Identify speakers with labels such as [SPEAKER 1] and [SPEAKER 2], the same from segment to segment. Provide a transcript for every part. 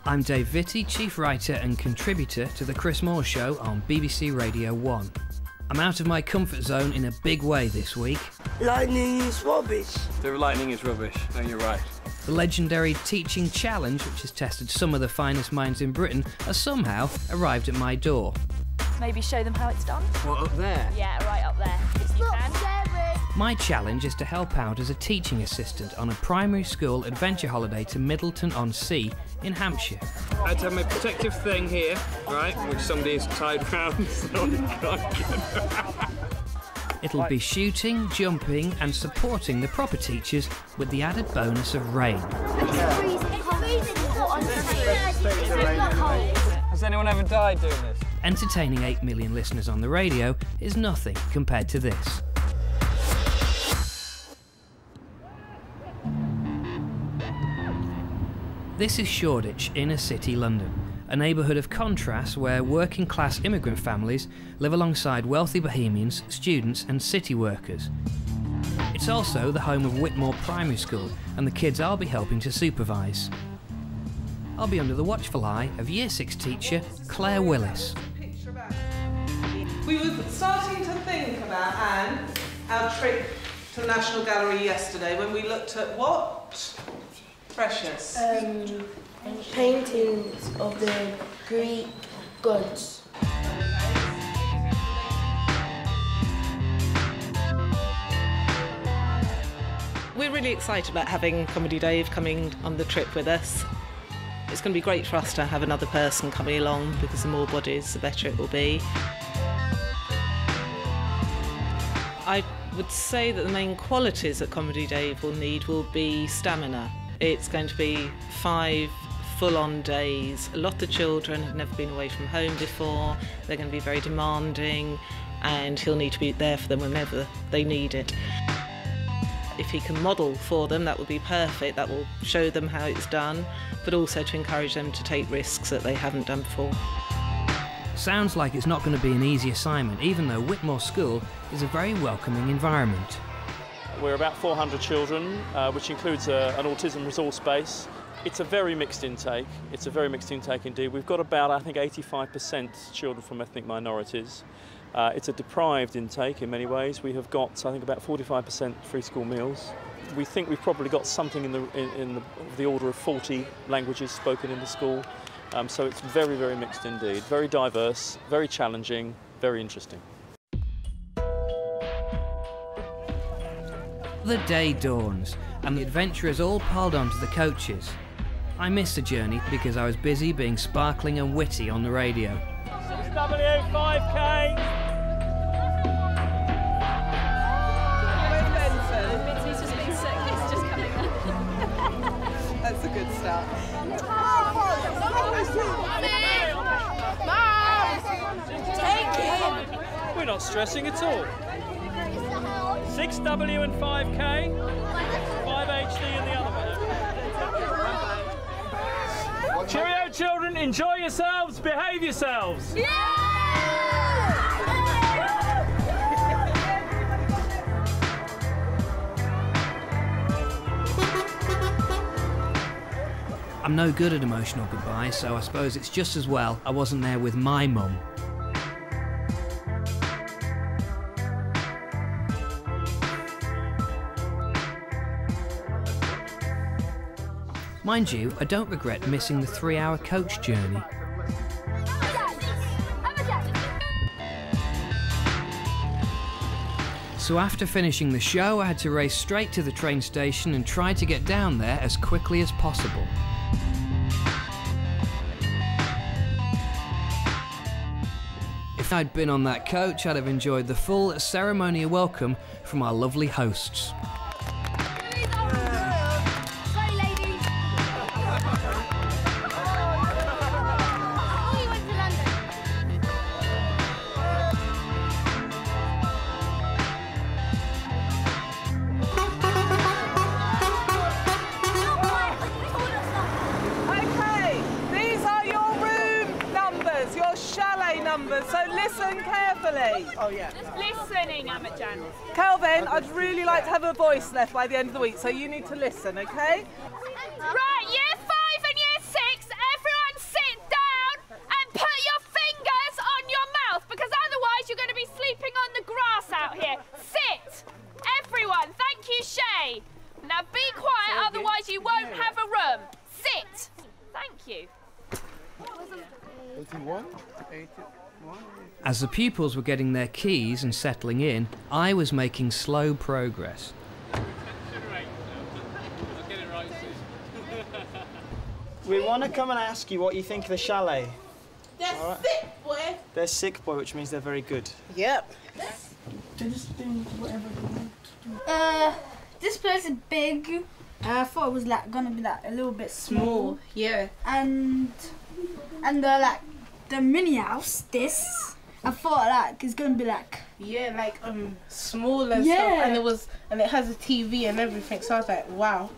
[SPEAKER 1] I'm Dave Vitty, chief writer and contributor to the Chris Moyles Show on BBC Radio 1. I'm out of my comfort zone in a big way this week.
[SPEAKER 2] Lightning is rubbish.
[SPEAKER 3] The lightning is rubbish. No, you're right.
[SPEAKER 1] The legendary Teaching Challenge, which has tested some of the finest minds in Britain, has somehow arrived at my door.
[SPEAKER 4] Maybe show them how it's done.
[SPEAKER 3] What, up there?
[SPEAKER 4] Yeah, right up there. If you can.
[SPEAKER 1] My challenge is to help out as a teaching assistant on a primary school adventure holiday to Middleton-on-Sea in Hampshire.
[SPEAKER 3] I had to have my protective thing here, right, which somebody has tied round so I can't get.
[SPEAKER 1] It'll be shooting, jumping and supporting the proper teachers with the added bonus of rain.
[SPEAKER 3] Has anyone ever died doing this?
[SPEAKER 1] Entertaining 8 million listeners on the radio is nothing compared to this. This is Shoreditch, inner city London, a neighbourhood of contrast where working class immigrant families live alongside wealthy bohemians, students and city workers. It's also the home of Whitmore Primary School and the kids I'll be helping to supervise. I'll be under the watchful eye of Year 6 teacher Claire Willis.
[SPEAKER 5] We were starting to think about, Anne, our trip to the National Gallery yesterday when we looked at what? Precious.
[SPEAKER 2] Paintings of the Greek gods.
[SPEAKER 5] We're really excited about having Comedy Dave coming on the trip with us. It's going to be great for us to have another person coming along because the more bodies, the better it will be. I would say that the main qualities that Comedy Dave will need will be stamina. It's going to be 5 full-on days. A lot of children have never been away from home before. They're going to be very demanding and he'll need to be there for them whenever they need it. If he can model for them, that would be perfect. That will show them how it's done, but also to encourage them to take risks that they haven't done before.
[SPEAKER 1] Sounds like it's not going to be an easy assignment, even though Whitmore School is a very welcoming environment.
[SPEAKER 6] We're about 400 children, which includes an autism resource base. It's a very mixed intake. It's a very mixed intake indeed. We've got about, I think, 85% children from ethnic minorities. It's a deprived intake in many ways. We have got, I think, about 45% free school meals. We think we've probably got something in the order of 40 languages spoken in the school. So it's very, very mixed indeed. Very diverse, very challenging, very interesting.
[SPEAKER 1] The day dawns, and the adventurers all piled onto the coaches. I missed the journey because I was busy being sparkling and witty on the radio.
[SPEAKER 6] SW 5K!
[SPEAKER 4] Vitty's just been sick, he's just coming up.
[SPEAKER 5] That's a good start.
[SPEAKER 6] We're not stressing at all. 6W and 5K, 5HD in the other one. Cheerio children, enjoy yourselves, behave yourselves.
[SPEAKER 1] I'm no good at emotional goodbyes, so I suppose it's just as well I wasn't there with my mum. Mind you, I don't regret missing the 3-hour coach journey. So after finishing the show, I had to race straight to the train station and try to get down there as quickly as possible. If I'd been on that coach, I'd have enjoyed the full ceremonial welcome from our lovely hosts.
[SPEAKER 5] So listen carefully.
[SPEAKER 4] Oh yeah. Listening, Amajan.
[SPEAKER 5] Calvin, I'd really like to have a voice left by the end of the week, so you need to listen, okay?
[SPEAKER 4] Right, year 5 and year 6, everyone
[SPEAKER 1] As the pupils were getting their keys and settling in, I was making slow progress.
[SPEAKER 7] We want to come and ask you what you think of the chalet.
[SPEAKER 2] They're sick, boy.
[SPEAKER 7] They're sick, boy, which means they're very good.
[SPEAKER 2] Yep.
[SPEAKER 8] They're just doing whatever they want to do. This place is big. I thought it was like gonna be like a little bit small.
[SPEAKER 2] Yeah.
[SPEAKER 8] And the mini house, this, I thought like it's gonna be like
[SPEAKER 2] Small and stuff, and it has a TV and everything, so I was like, wow.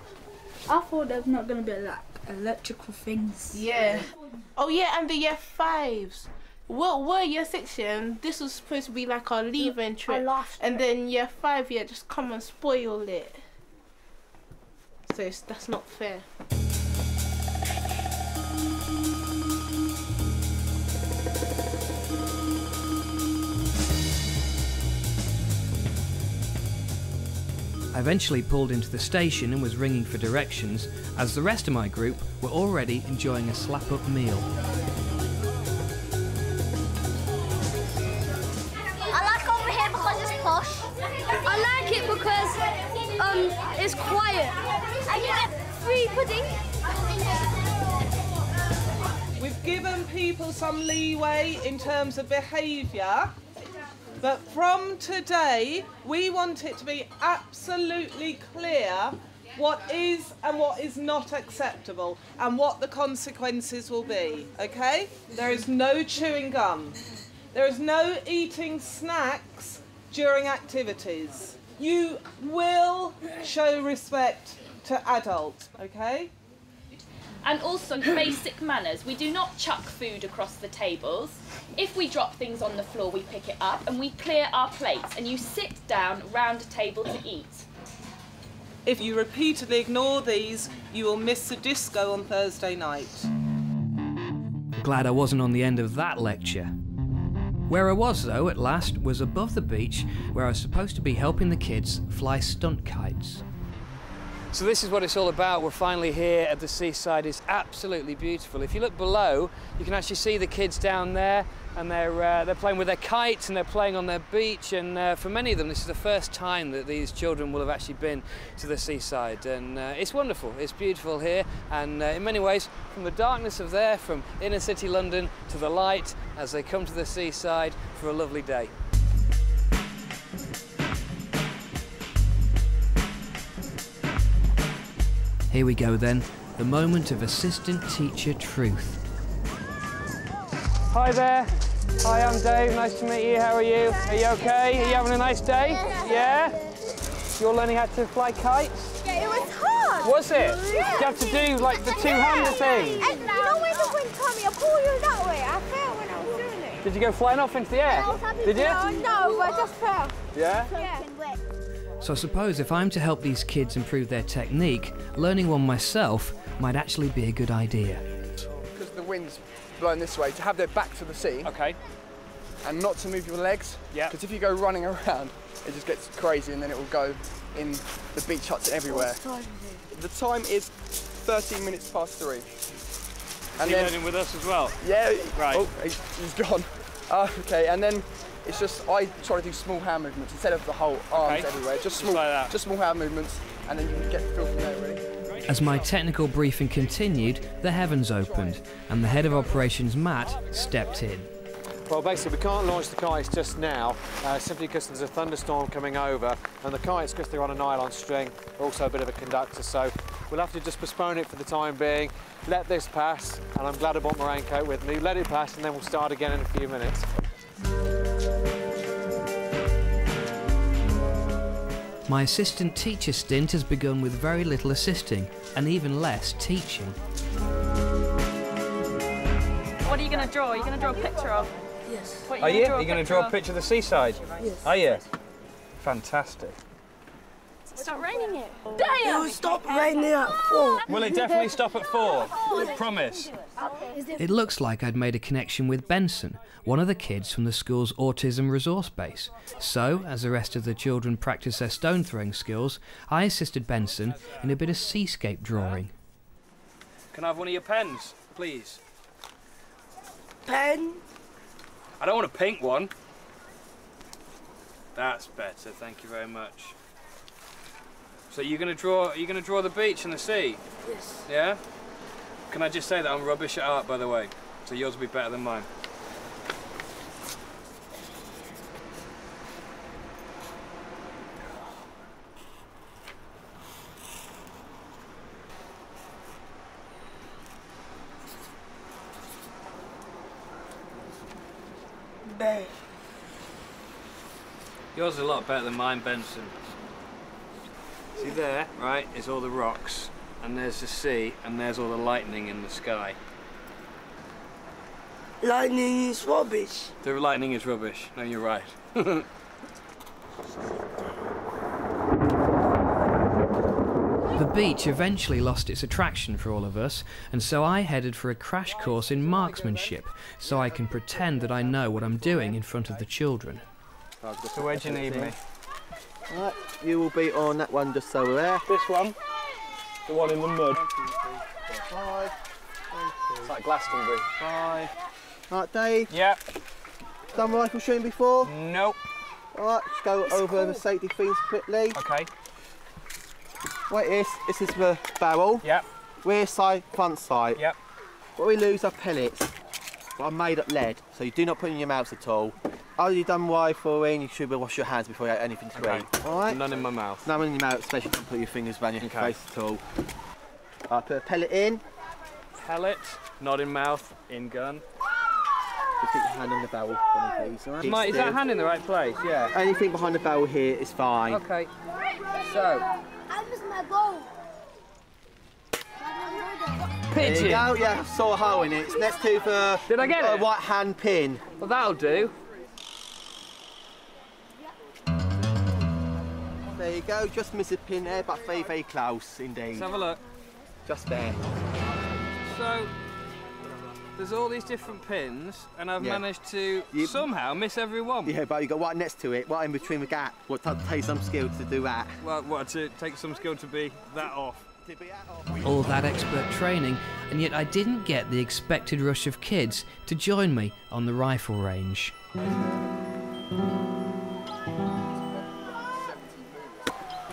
[SPEAKER 8] I thought there's not gonna be like electrical things.
[SPEAKER 2] Yeah. Oh yeah, and the year 5s. We're year 6 and this was supposed to be like our leaving trip. And then year 5 just come and spoil it. So that's not fair.
[SPEAKER 1] I eventually pulled into the station and was ringing for directions, as the rest of my group were already enjoying a slap-up meal.
[SPEAKER 9] I like over here because it's posh. I like it because it's quiet. And you get free pudding.
[SPEAKER 5] We've given people some leeway in terms of behaviour, but from today we want it to be absolutely clear what is and what is not acceptable and what the consequences will be, okay? There is no chewing gum. There is no eating snacks during activities. You will show respect to adults, okay?
[SPEAKER 4] And also basic manners. We do not chuck food across the tables. If we drop things on the floor, we pick it up and we clear our plates, and you sit down round a table to eat.
[SPEAKER 5] If you repeatedly ignore these, you will miss the disco on Thursday night.
[SPEAKER 1] Glad I wasn't on the end of that lecture. Where I was, though, at last, was above the beach, where I was supposed to be helping the kids fly stunt kites. So this is what it's all about. We're finally here at the seaside. It's absolutely beautiful. If you look below, you can actually see the kids down there, and they're playing with their kites and they're playing on their beach. And for many of them, this is the first time that these children will have actually been to the seaside. And it's wonderful. It's beautiful here. And in many ways, from the darkness of there, from inner city London to the light, as they come to the seaside for a lovely day. Here we go then, the moment of assistant teacher truth. Hi there. Hi, I'm Dave. Nice to meet you. How are you? Are you okay? Are you having a nice day? Yeah? You're learning how to fly kites?
[SPEAKER 9] Yeah, it was hard.
[SPEAKER 1] Was it? Yeah. Did you have to do like the two-hander thing?
[SPEAKER 9] And you know when the wind told me I pulled you that way, I fell when I was doing it.
[SPEAKER 1] Did you go flying off into the air? Did you?
[SPEAKER 9] No, I just fell.
[SPEAKER 1] Yeah?
[SPEAKER 9] Yeah.
[SPEAKER 1] So I suppose if I'm to help these kids improve their technique, learning one myself might actually be a good idea.
[SPEAKER 10] Because the wind's blowing this way, to have their back to the sea.
[SPEAKER 1] Okay.
[SPEAKER 10] And not to move your legs. Yeah. Because if you go running around, it just gets crazy and then it will go in the beach huts and everywhere. The time is 13 minutes past 3.
[SPEAKER 6] And you're learning with us as well?
[SPEAKER 10] Yeah.
[SPEAKER 6] Right.
[SPEAKER 10] Oh, he's gone. Okay, and then it's just, I try to do small hand movements instead of the whole arms everywhere. Just small, like that. Just small hand movements, and then you can get the feel from there, really.
[SPEAKER 1] As my technical briefing continued, the heavens opened, and the head of operations, Matt, stepped in.
[SPEAKER 11] Well, basically, we can't launch the kites just now, simply because there's a thunderstorm coming over, and the kites, because they're on a nylon string, are also a bit of a conductor, so we'll have to just postpone it for the time being, let this pass, and I'm glad I brought my raincoat with me, let it pass, and then we'll start again in a few minutes.
[SPEAKER 1] My assistant teacher stint has begun with very little assisting, and even less teaching.
[SPEAKER 4] What are you going to draw? Are you going to draw a picture of?
[SPEAKER 2] Yes.
[SPEAKER 1] Are you? Are you going to draw a picture of the seaside?
[SPEAKER 2] Yes.
[SPEAKER 1] Are you? Fantastic.
[SPEAKER 4] Stop raining it.
[SPEAKER 2] It will stop raining at 4.
[SPEAKER 1] Will it definitely stop at 4? Promise. It looks like I'd made a connection with Benson, one of the kids from the school's autism resource base. So, as the rest of the children practice their stone throwing skills, I assisted Benson in a bit of seascape drawing. Can I have one of your pens, please?
[SPEAKER 12] pen?
[SPEAKER 3] I don't want a pink one. That's better, thank you very much. So you're gonna draw the beach and the sea?
[SPEAKER 12] Yes.
[SPEAKER 3] Yeah? Can I just say that I'm rubbish at art, by the way? So yours will be better than mine.
[SPEAKER 12] Bad.
[SPEAKER 3] Yours is a lot better than mine, Benson. See there, right, is all the rocks, and there's the sea, and there's all the lightning in the sky.
[SPEAKER 12] Lightning is rubbish.
[SPEAKER 3] The lightning is rubbish. No, you're right.
[SPEAKER 1] The beach eventually lost its attraction for all of us, and so I headed for a crash course in marksmanship, so I can pretend that I know what I'm doing in front of the children.
[SPEAKER 10] So where do you need me? Right, you will be on that one just over there.
[SPEAKER 3] This one? The one in the mud?
[SPEAKER 10] 1, 2, 3, 4, 5.
[SPEAKER 3] It's like Glastonbury.
[SPEAKER 10] 5. Right, Dave?
[SPEAKER 3] Yeah.
[SPEAKER 10] Done rifle shooting before?
[SPEAKER 3] Nope.
[SPEAKER 10] Alright, just go over the safety things quickly.
[SPEAKER 3] Okay.
[SPEAKER 10] Wait, this is the barrel.
[SPEAKER 3] Yep.
[SPEAKER 10] Rear side, front side.
[SPEAKER 3] Yep.
[SPEAKER 10] What we lose are pellets. Well, I'm made up lead, so you do not put in your mouth at all. After you've done rifling, you should wash your hands before you eat anything to eat. Alright?
[SPEAKER 3] None in my mouth.
[SPEAKER 10] None in your mouth, especially don't put your fingers around your face at all. I'll put a pellet in.
[SPEAKER 3] Pellet, not in mouth, in gun.
[SPEAKER 10] Just keep your hand on the barrel, please. Right?
[SPEAKER 3] Mate, is that hand in the right place? Yeah.
[SPEAKER 10] Anything behind the barrel here is fine.
[SPEAKER 3] Okay. So.
[SPEAKER 9] I missed my bowl.
[SPEAKER 10] There you go, yeah, saw a hole in it. It's next to the
[SPEAKER 3] Did I get it?
[SPEAKER 10] right hand pin.
[SPEAKER 3] Well, that'll do.
[SPEAKER 10] There you go, just miss a pin there, but very, very close indeed.
[SPEAKER 3] Let's have a look.
[SPEAKER 10] Just there.
[SPEAKER 3] So, there's all these different pins, and I've managed to somehow miss every one.
[SPEAKER 10] Yeah, but you got right next to it, right in between the gap. What take some skill to do that?
[SPEAKER 3] Well, what, to take some skill to be that off?
[SPEAKER 1] All that expert training, and yet I didn't get the expected rush of kids to join me on the rifle range.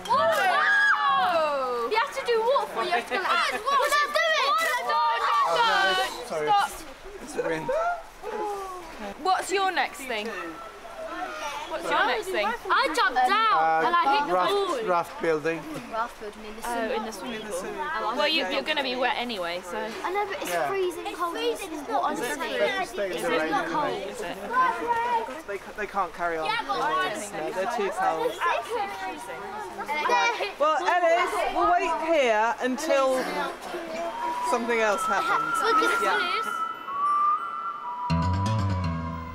[SPEAKER 9] Whoa! You have to do what for you? Have to
[SPEAKER 12] Stop.
[SPEAKER 10] It's a wind.
[SPEAKER 4] What's your next thing? What's your next thing?
[SPEAKER 9] I jumped down and I hit the ball.
[SPEAKER 10] Raft building.
[SPEAKER 9] Raft building in the
[SPEAKER 4] Oh, in the swimming pool. Well, you're going to be wet anyway, so.
[SPEAKER 9] I know, but it's freezing cold. It's what I'm saying. It's not cold.
[SPEAKER 4] Is it?
[SPEAKER 10] They can't carry on. They're too cold.
[SPEAKER 5] Well, Ellis, we'll wait here until something else happens.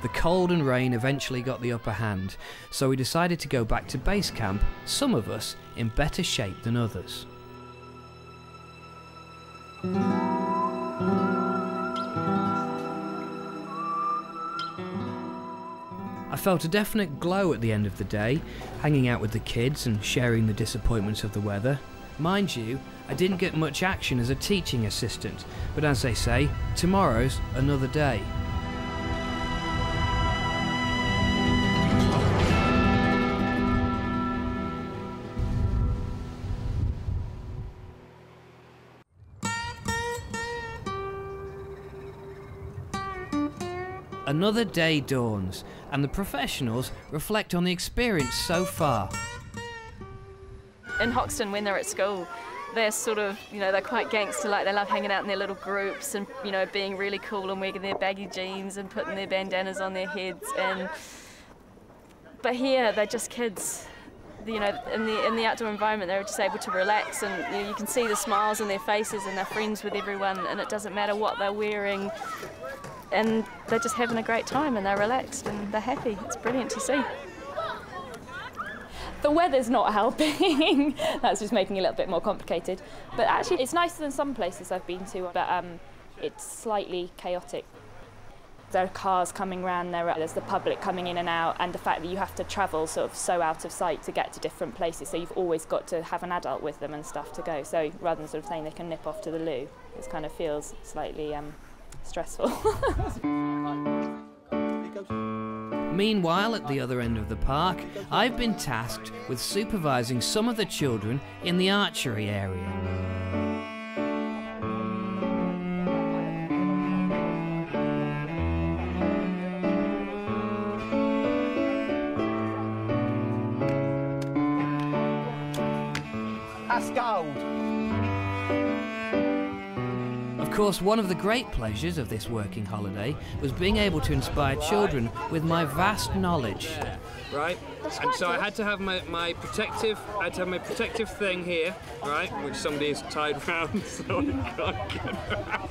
[SPEAKER 1] The cold and rain eventually got the upper hand, so we decided to go back to base camp, some of us in better shape than others. I felt a definite glow at the end of the day, hanging out with the kids and sharing the disappointments of the weather. Mind you, I didn't get much action as a teaching assistant, but as they say, tomorrow's another day. Another day dawns, and the professionals reflect on the experience so far.
[SPEAKER 13] In Hoxton, when they're at school, they're sort of, they're quite gangster, like they love hanging out in their little groups and, being really cool and wearing their baggy jeans and putting their bandanas on their heads. But here, they're just kids. In the outdoor environment, they're just able to relax, and you can see the smiles on their faces, and they're friends with everyone, and it doesn't matter what they're wearing. And they're just having a great time, and they're relaxed and they're happy. It's brilliant to see.
[SPEAKER 4] The weather's not helping. That's just making it a little bit more complicated. But actually, it's nicer than some places I've been to, but it's slightly chaotic. There are cars coming around, there's the public coming in and out, and the fact that you have to travel sort of so out of sight to get to different places, so you've always got to have an adult with them and stuff to go. So rather than sort of saying they can nip off to the loo, it kind of feels slightly
[SPEAKER 13] stressful.
[SPEAKER 1] Meanwhile, at the other end of the park, I've been tasked with supervising some of the children in the archery area.
[SPEAKER 7] That's gold.
[SPEAKER 1] Of course, one of the great pleasures of this working holiday was being able to inspire children with my vast knowledge.
[SPEAKER 3] Right, and so I had to have my protective thing here, right, which somebody has tied round so I can't get around.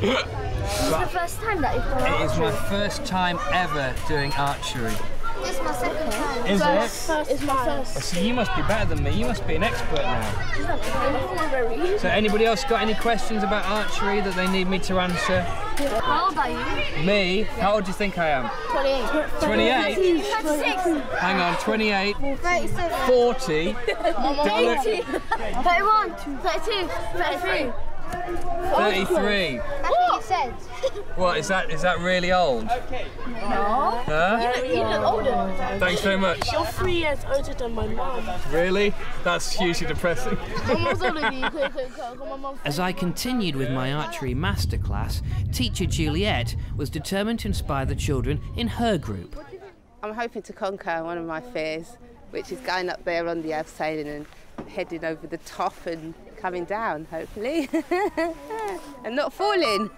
[SPEAKER 9] This is the first time that you've done archery?
[SPEAKER 3] It is my first time ever doing archery.
[SPEAKER 9] It's my second time.
[SPEAKER 3] Is it?
[SPEAKER 9] It's my first.
[SPEAKER 3] Oh, so you must be better than me, you must be an expert now. So anybody else got any questions about archery that they need me to answer?
[SPEAKER 9] How old are you?
[SPEAKER 3] Me? How old do you think I am?
[SPEAKER 9] 28.
[SPEAKER 3] 28?
[SPEAKER 9] 36.
[SPEAKER 3] Hang on, 28,
[SPEAKER 9] 37.
[SPEAKER 3] 40,
[SPEAKER 9] 30. 31. 32. 33.
[SPEAKER 3] 33.
[SPEAKER 9] That's what you said.
[SPEAKER 3] What, is that really old?
[SPEAKER 9] No.
[SPEAKER 3] Huh?
[SPEAKER 9] You look older.
[SPEAKER 3] Thanks very much.
[SPEAKER 12] You're 3 years older than my mum.
[SPEAKER 3] Really? That's hugely depressing.
[SPEAKER 1] As I continued with my archery masterclass, teacher Juliet was determined to inspire the children in her group.
[SPEAKER 14] I'm hoping to conquer one of my fears, which is going up there on the abseiling and heading over the top and coming down, hopefully, and not falling.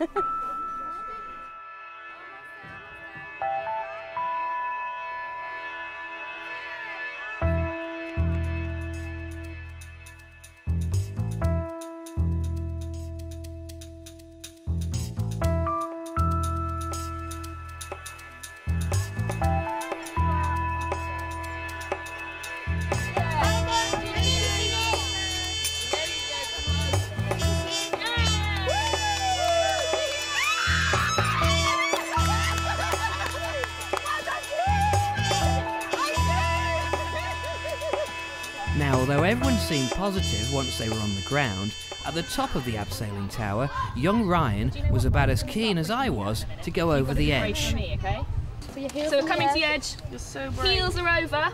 [SPEAKER 1] Now, although everyone seemed positive once they were on the ground, at the top of the abseiling tower, young Ryan was about as keen as I was to go over the edge.
[SPEAKER 4] Okay? So we're coming to the edge, heels are over,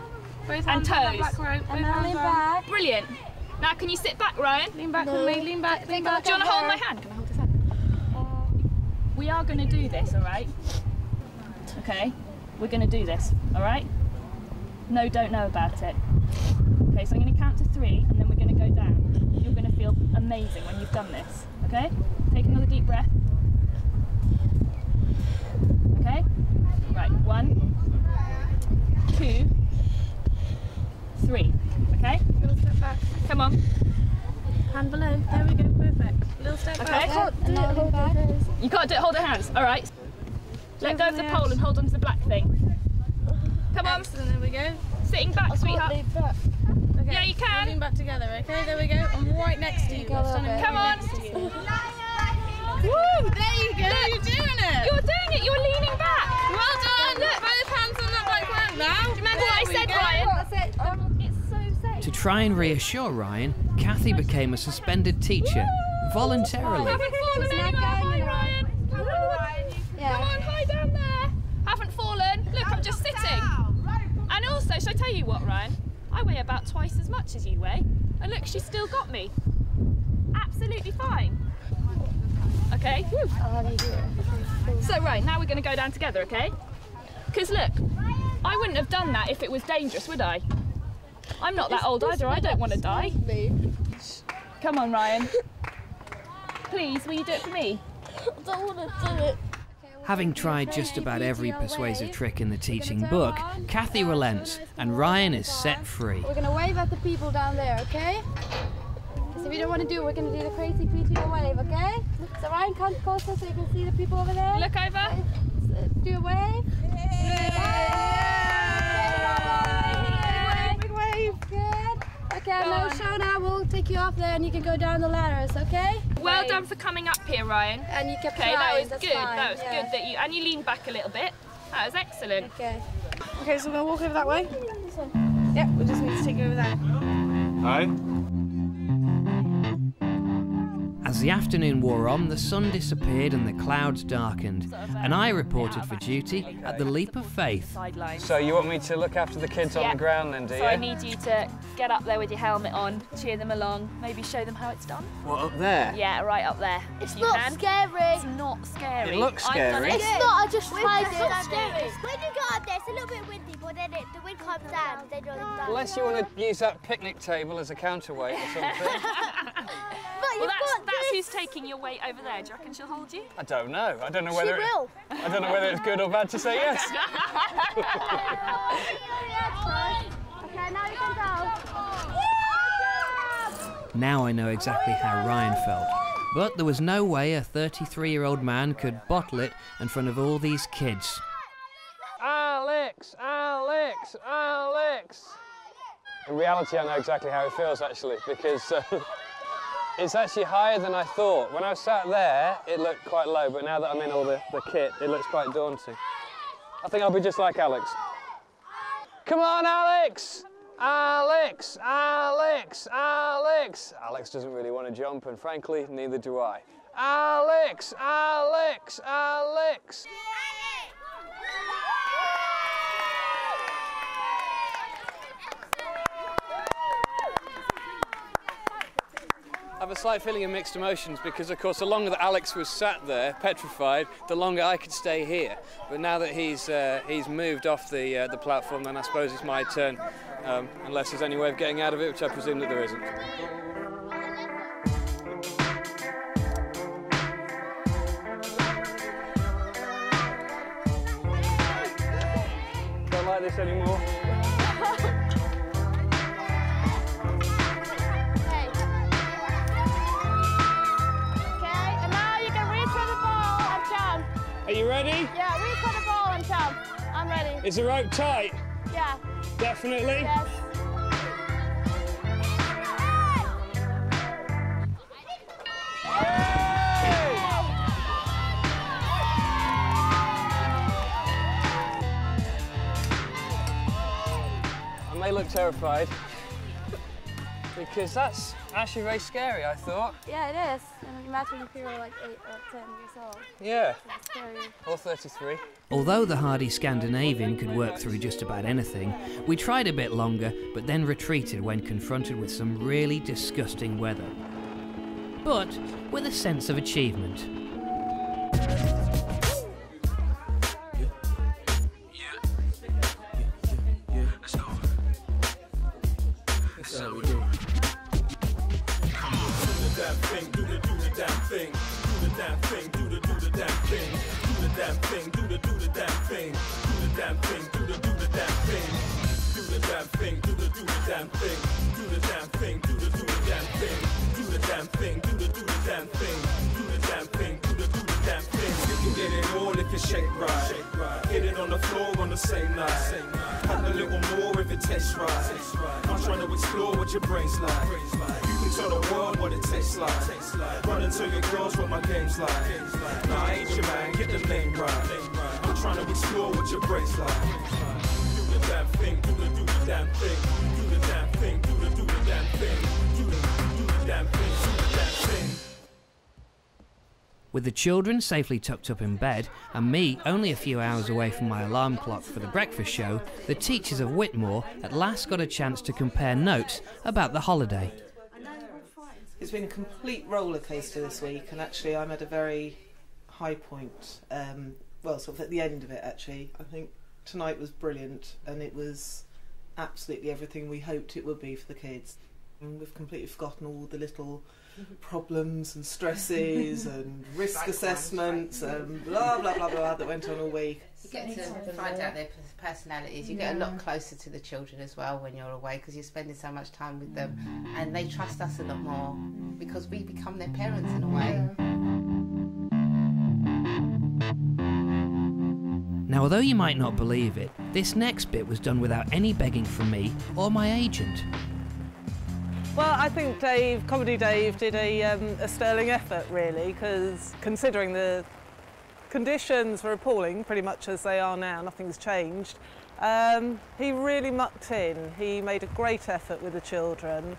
[SPEAKER 4] and toes. Brilliant. Now can you sit back, Ryan? Lean back with me, lean back, lean back. Do you want to hold my hand? Can I hold his hand? We are going to do this, alright? Okay? We're going to do this, alright? No, don't know about it. Okay, so I'm going to count to 3 and then we're going to go down. You're going to feel amazing when you've done this, okay? Take another deep breath. Okay? Right, 1, 2, 3, okay?
[SPEAKER 12] Little step back.
[SPEAKER 4] Come on.
[SPEAKER 12] Hand below. There we go, perfect. Little step back.
[SPEAKER 4] Okay? You can't do it, hold your hands, alright? Let go of the pole and hold on to the black thing. Come on.
[SPEAKER 12] Excellent, there we go.
[SPEAKER 4] Sitting back, sweetheart.
[SPEAKER 12] Okay.
[SPEAKER 4] Yeah, you can.
[SPEAKER 12] Lean back together, okay? There we go. I'm right next to you.
[SPEAKER 4] Come on.
[SPEAKER 12] Woo! There you go. Look, you're doing it.
[SPEAKER 4] You're doing it. You're leaning back.
[SPEAKER 12] Well done.
[SPEAKER 4] Look.
[SPEAKER 12] Both hands on that back leg now.
[SPEAKER 4] Do you remember what I said, Ryan? That's it. It's so safe.
[SPEAKER 1] To try and reassure Ryan, Kathy became a suspended teacher, voluntarily.
[SPEAKER 4] Haven't fallen anywhere. Hi, Ryan. Come on, hi down there. Haven't fallen. Look, I'm just sitting. And also, shall I tell you what, Ryan? I weigh about twice as much as you weigh. And look, she's still got me. Absolutely fine. Okay? So, right, now we're going to go down together, okay? Because look, I wouldn't have done that if it was dangerous, would I? I'm not that old either, I don't want to die. Come on, Ryan. Please, will you do it for me?
[SPEAKER 9] I don't want to do it.
[SPEAKER 1] Having tried just about every persuasive trick in the teaching book, Kathy relents and Ryan is set free.
[SPEAKER 9] We're going to wave at the people down there, okay? So if you don't want to do it, we're going to do the crazy PTO wave, okay? So Ryan, come closer so you can see the people over there.
[SPEAKER 4] Look over.
[SPEAKER 9] Do a wave.
[SPEAKER 12] Big wave.
[SPEAKER 9] Good. Okay, no show now. We'll take you off there and you can go down the ladders, okay?
[SPEAKER 4] Well done for coming up here, Ryan.
[SPEAKER 9] And you kept
[SPEAKER 4] okay, that
[SPEAKER 9] trying,
[SPEAKER 4] was
[SPEAKER 9] that's
[SPEAKER 4] good.
[SPEAKER 9] fine.
[SPEAKER 4] That was good that you leaned back a little bit. That was excellent.
[SPEAKER 9] Okay.
[SPEAKER 12] Okay, so we're going to walk over that way. Yep, we just need to take you over there.
[SPEAKER 3] Hi.
[SPEAKER 1] As As the afternoon wore on, the sun disappeared and the clouds darkened, and I reported for duty at the Leap of Faith.
[SPEAKER 3] So you want me to look after the kids on the ground then, do you?
[SPEAKER 4] So I need you to get up there with your helmet on, cheer them along, maybe show them how it's done.
[SPEAKER 3] What, up there?
[SPEAKER 4] Yeah, right up there.
[SPEAKER 9] It's not scary.
[SPEAKER 4] It's not scary.
[SPEAKER 3] It looks scary.
[SPEAKER 9] It's not, I just tried it. It's not scary. When you get up there, it's a little bit windy, but then the wind comes down, then you're down.
[SPEAKER 3] Unless you want to use that picnic table as a counterweight or something.
[SPEAKER 4] Well, that's who's taking your weight over there. Do you reckon she'll hold you?
[SPEAKER 3] I don't know. I don't know whether
[SPEAKER 9] She will.
[SPEAKER 3] I don't know whether it's good or bad to say yes.
[SPEAKER 9] Okay, now you can go.
[SPEAKER 1] Now I know exactly how Ryan felt, but there was no way a 33-year-old man could bottle it in front of all these kids.
[SPEAKER 3] Alex! Alex! Alex! In reality, I know exactly how it feels, actually, because it's actually higher than I thought. When I was sat there, it looked quite low, but now that I'm in all the kit, it looks quite daunting. I think I'll be just like Alex. Come on, Alex! Alex! Alex! Alex! Alex doesn't really want to jump, and frankly, neither do I. Alex! Alex! Alex! I have a slight feeling of mixed emotions because, of course, the longer that Alex was sat there, petrified, the longer I could stay here. But now that he's moved off the platform, then I suppose it's my turn, unless there's any way of getting out of it, which I presume that there isn't. Don't like this anymore. Are you ready?
[SPEAKER 9] Yeah, reach for the ball and jump. I'm ready.
[SPEAKER 3] Is the rope tight?
[SPEAKER 9] Yeah.
[SPEAKER 3] Definitely?
[SPEAKER 9] Yes.
[SPEAKER 3] I may look terrified because that's actually very scary, I thought.
[SPEAKER 9] Yeah, it is. And imagine if you were like 8 or 10 years old.
[SPEAKER 3] Yeah.
[SPEAKER 9] It's scary.
[SPEAKER 3] Or 33.
[SPEAKER 1] Although the hardy Scandinavian could work through just about anything, we tried a bit longer, but then retreated when confronted with some really disgusting weather. But with a sense of achievement.
[SPEAKER 15] Hit it on the floor on the same night. Have a little more if it tastes right. I'm trying to explore what your brain's like. You can tell the world what it tastes like. Run and tell your girls what my game's like. Nah, I ain't your man, get the name right. I'm trying to explore what your brain's like. Do the damn thing, do the damn thing. Do the damn thing, do the damn thing. Do the damn thing, do the damn thing.
[SPEAKER 1] With the children safely tucked up in bed, and me only a few hours away from my alarm clock for the breakfast show, the teachers of Whitmore at last got a chance to compare notes about the holiday.
[SPEAKER 5] It's been a complete roller coaster this week, and actually I'm at a very high point, well, sort of at the end of it actually. I think tonight was brilliant, and it was absolutely everything we hoped it would be for the kids. And we've completely forgotten all the little problems and stresses and risk assessments and blah blah blah blah that went on all week.
[SPEAKER 14] You get to find out their personalities. You get a lot closer to the children as well when you're away because you're spending so much time with them, and they trust us a lot more because we become their parents in a way.
[SPEAKER 1] Now, although you might not believe it, this next bit was done without any begging from me or my agent.
[SPEAKER 5] Well, I think Comedy Dave did a sterling effort, really, because considering the conditions were appalling, pretty much as they are now, nothing's changed. He really mucked in. He made a great effort with the children.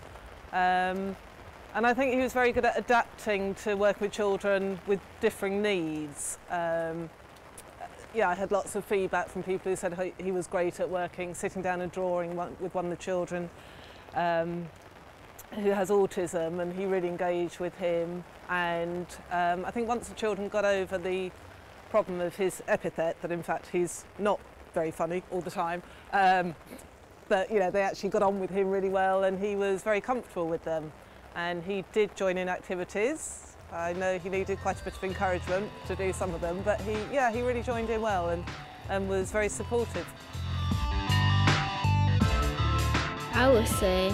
[SPEAKER 5] And I think he was very good at adapting to working with children with differing needs. Yeah, I had lots of feedback from people who said he was great at working, sitting down and drawing with one of the children who has autism, and he really engaged with him. And I think once the children got over the problem of his epithet, that in fact he's not very funny all the time, but you know, they actually got on with him really well, and he was very comfortable with them. And he did join in activities. I know he needed quite a bit of encouragement to do some of them, but he really joined in well and was very supportive.
[SPEAKER 16] I would say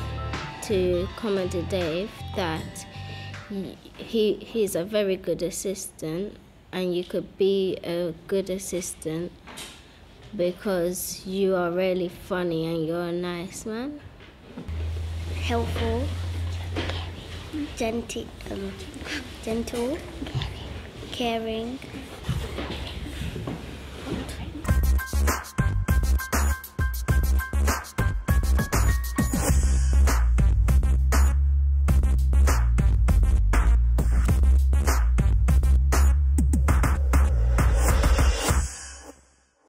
[SPEAKER 16] to Commander Dave that he's a very good assistant, and you could be a good assistant because you are really funny and you're a nice man.
[SPEAKER 9] Helpful, gentle, caring,